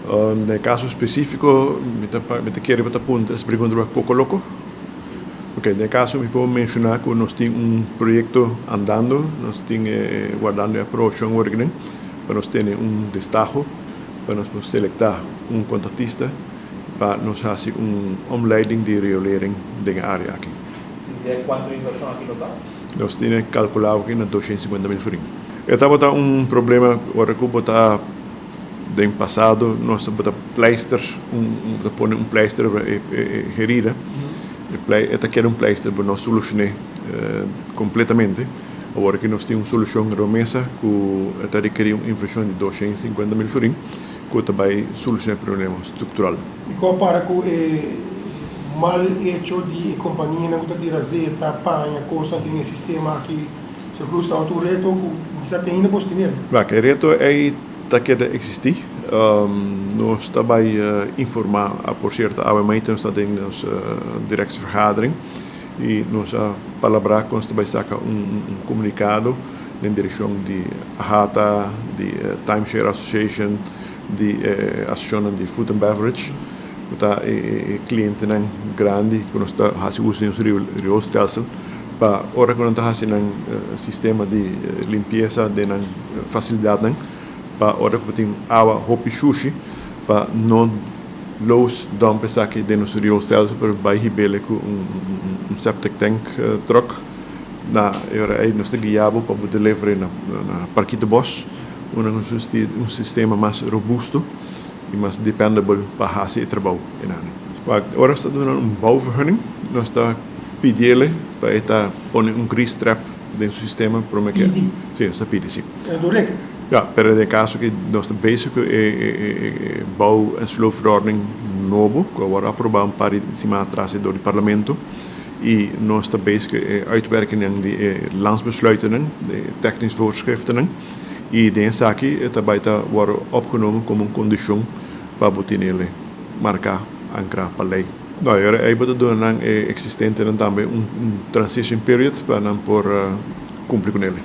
No caso específico, me quero botar ponto es pergunta a Coco Loco. Ok, no caso me puedo mencionar que nós temos projeto andando, nós temos guardando a aprovação orgânica, para nós ter destajo, para nós selectar contratista, para nós fazer omleiding de riolering da área aqui. ¿De cuánto inversión aquí no está? Nós temos calculado aqui na 250 mil francs. Eu estava botando problema, agora que eu botar do passado, nós botamos pleister, põe pleister herida. Esta quer pleister para nós solucionar completamente. Agora que nós temos solução remessa, que requer uma inversão de 250 mil francs, que também soluciona o problema estrutural. E compara com o mal hecho de companhia não está trazer tapanha coisa do sistema aqui, se cruza outro reto, você tem ainda postinho. Claro, o reto é que existir. Nós também informar, por certo, obviamente nós temos direção-vergadering e nós palabrar com nós também saca comunicado na direção de AHATA, de Timeshare Association, de Associação de Food and Beverage, que cliente grande que nós está fazendo uso do riolstelsel, para ora que nós está fazendo sistema de limpeza de facilidade, para ora que tem água hopi sushi, para não los dumpes aqui dentro do riolstelsel, para vai ribele com septic tank truck, na ora aí nós temos guiado para poder levar na Parquito Bos, sistema mais robusto e mais dependable para fazer o trabalho. Agora está dando bouwvergunning, nós está pedindo para pôr grease trap dentro do sistema para o que sim, está pedindo sim. É do REC? Ja, per de caso que nós estamos bezig bouw- en sloopverordening novo, que agora aprovado para cima atrás do parlamento. E nós estamos bezig uitwerking de landsbesluiten, de technische voorschriften. E deze aqui também worden opgenomen como condição para botinele marcar ancrar para lei. Nou, aí pode dar existente também transition period para não por cumprir com ele.